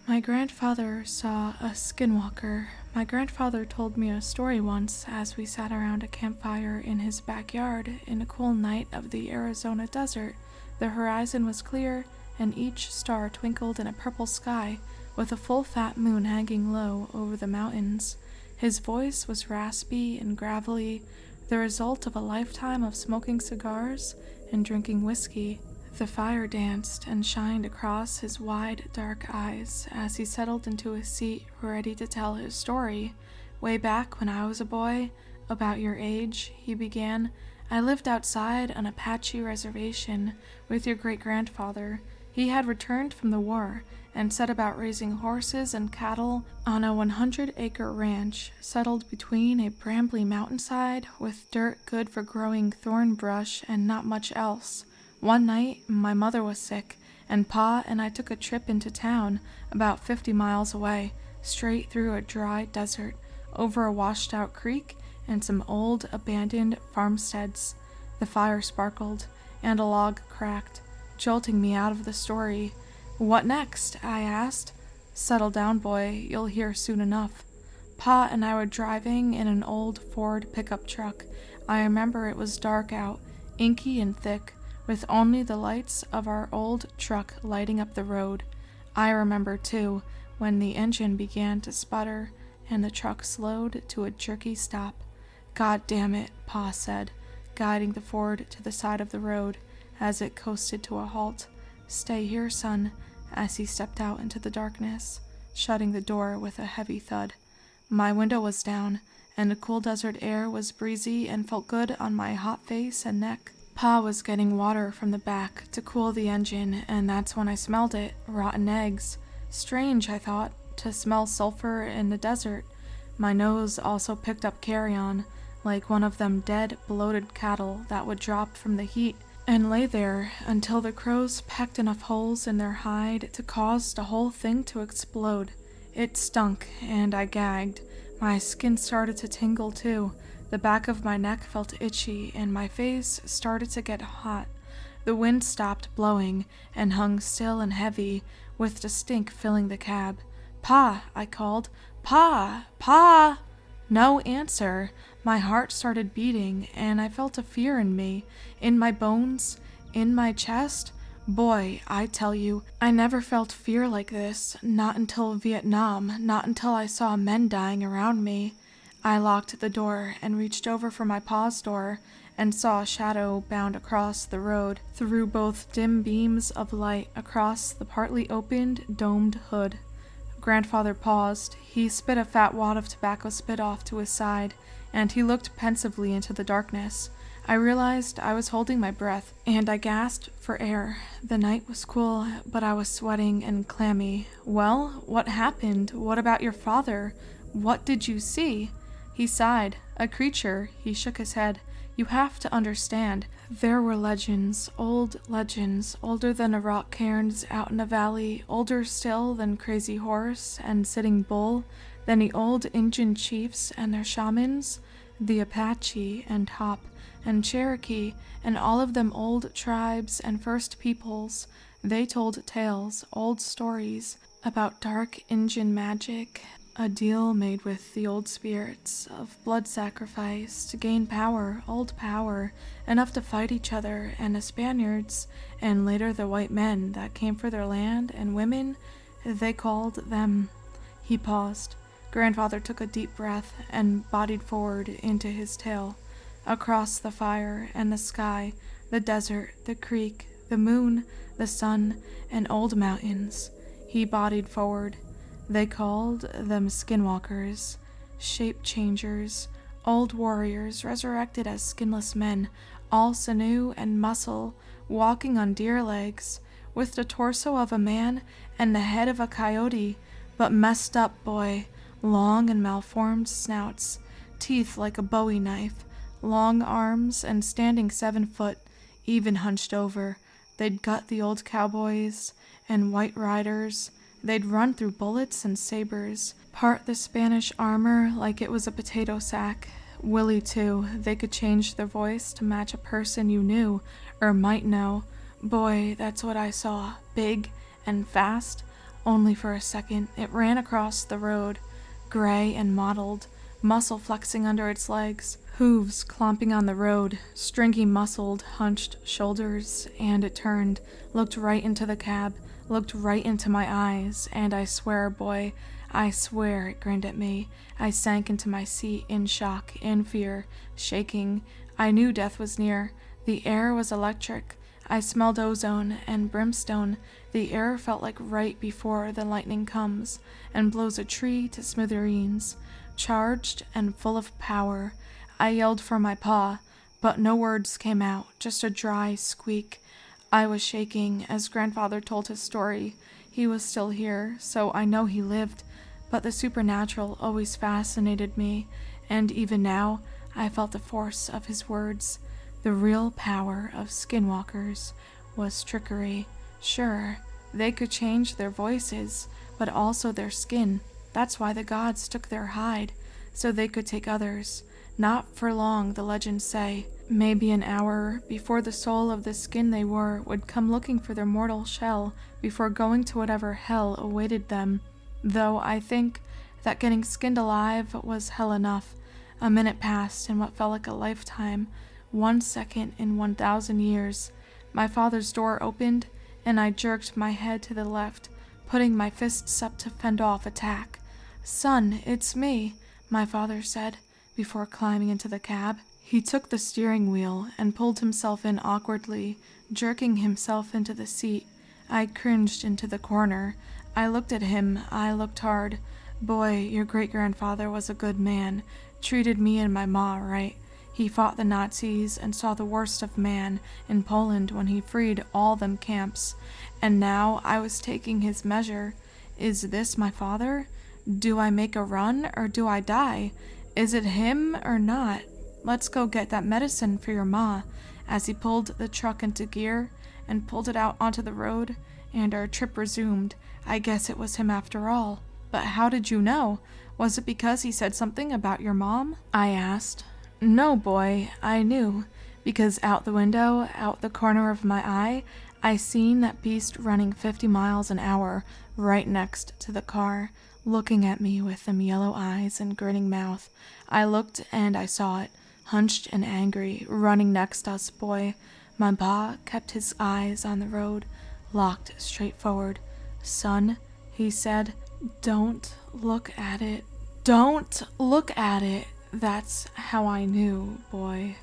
My grandfather saw a skinwalker. My grandfather told me a story once as we sat around a campfire in his backyard in a cool night of the Arizona desert. The horizon was clear, and each star twinkled in a purple sky, with a full fat moon hanging low over the mountains. His voice was raspy and gravelly, the result of a lifetime of smoking cigars and drinking whiskey. The fire danced and shined across his wide, dark eyes as he settled into his seat, ready to tell his story. "Way back when I was a boy, about your age," he began, "I lived outside an Apache reservation with your great-grandfather. He had returned from the war and set about raising horses and cattle on a 100-acre ranch settled between a brambly mountainside with dirt good for growing thorn brush and not much else. One night, my mother was sick, and Pa and I took a trip into town, about 50 miles away, straight through a dry desert, over a washed-out creek and some old, abandoned farmsteads. The fire sparkled, and a log cracked, jolting me out of the story. "What next?" I asked. "Settle down, boy, you'll hear soon enough." Pa and I were driving in an old Ford pickup truck. I remember it was dark out, inky and thick, with only the lights of our old truck lighting up the road. I remember, too, when the engine began to sputter and the truck slowed to a jerky stop. "God damn it," Pa said, guiding the Ford to the side of the road as it coasted to a halt. "Stay here, son," as he stepped out into the darkness, shutting the door with a heavy thud. My window was down, and the cool desert air was breezy and felt good on my hot face and neck. Pa was getting water from the back to cool the engine, and that's when I smelled it, rotten eggs. Strange, I thought, to smell sulfur in the desert. My nose also picked up carrion, like one of them dead, bloated cattle that would drop from the heat and lay there until the crows pecked enough holes in their hide to cause the whole thing to explode. It stunk, and I gagged. My skin started to tingle, too. The back of my neck felt itchy, and my face started to get hot. The wind stopped blowing and hung still and heavy, with the stink filling the cab. "Pa!" I called. "Pa! Pa!" No answer. My heart started beating, and I felt a fear in me, in my bones, in my chest. Boy, I tell you, I never felt fear like this, not until Vietnam, not until I saw men dying around me. I locked the door and reached over for my pa's door and saw a shadow bound across the road through both dim beams of light across the partly opened, domed hood. Grandfather paused. He spit a fat wad of tobacco spit off to his side, and he looked pensively into the darkness. I realized I was holding my breath, and I gasped for air. The night was cool, but I was sweating and clammy. "Well, what happened? What about your father? What did you see?" He sighed. "A creature." He shook his head. "You have to understand. There were legends, older than the rock cairns out in the valley, older still than Crazy Horse and Sitting Bull, than the old Injun chiefs and their shamans, the Apache and Hop and Cherokee, and all of them old tribes and first peoples. They told tales, old stories, about dark Injun magic, a deal made with the old spirits of blood sacrifice to gain power, old power, enough to fight each other and the Spaniards, and later the white men that came for their land and women. They called them." He paused. Grandfather took a deep breath and bodied forward into his tale. Across the fire and the sky, the desert, the creek, the moon, the sun, and old mountains. He bodied forward. They called them skinwalkers, shape changers, old warriors resurrected as skinless men, all sinew and muscle, walking on deer legs, with the torso of a man and the head of a coyote, but messed up, boy, long and malformed snouts, teeth like a bowie knife, long arms, and standing 7 foot, even hunched over. They'd gut the old cowboys and white riders. They'd run through bullets and sabers, part the Spanish armor like it was a potato sack. Willie, too. They could change their voice to match a person you knew, or might know. Boy, that's what I saw. Big and fast. only for a second. It ran across the road, gray and mottled, muscle flexing under its legs, hooves clomping on the road, stringy muscled, hunched shoulders, and it turned, looked right into the cab, looked right into my eyes, and I swear, boy, I swear it grinned at me. I sank into my seat in shock, in fear, shaking. I knew death was near. The air was electric. I smelled ozone and brimstone. The air felt like right before the lightning comes and blows a tree to smithereens. Charged and full of power. I yelled for my paw, but no words came out, just a dry squeak. I was shaking as grandfather told his story. He was still here, so I know he lived, but the supernatural always fascinated me, and even now I felt the force of his words. The real power of skinwalkers was trickery. Sure, they could change their voices, but also their skin. That's why the gods took their hide, so they could take others. Not for long, the legends say. Maybe an hour before the soul of the skin they wore would come looking for their mortal shell before going to whatever hell awaited them. Though I think that getting skinned alive was hell enough. A minute passed in what felt like a lifetime. 1 second in 1,000 years. My father's door opened, and I jerked my head to the left, putting my fists up to fend off attack. "Son, it's me," my father said, before climbing into the cab. He took the steering wheel and pulled himself in awkwardly, jerking himself into the seat. I cringed into the corner. I looked at him. I looked hard. "Boy, your great-grandfather was a good man. Treated me and my ma right. He fought the Nazis and saw the worst of man in Poland when he freed all them camps. And now I was taking his measure. Is this my father? Do I make a run or do I die? Is it him or not? Let's go get that medicine for your ma," as he pulled the truck into gear and pulled it out onto the road, and our trip resumed. I guess it was him after all. "But how did you know? Was it because he said something about your mom?" I asked. "No, boy, I knew, because out the window, out the corner of my eye, I seen that beast running 50 miles an hour right next to the car, looking at me with them yellow eyes and grinning mouth. I looked and I saw it, hunched and angry, running next us, boy. My pa kept his eyes on the road, locked straight forward. 'Son,' he said, 'don't look at it. Don't look at it.' That's how I knew, boy."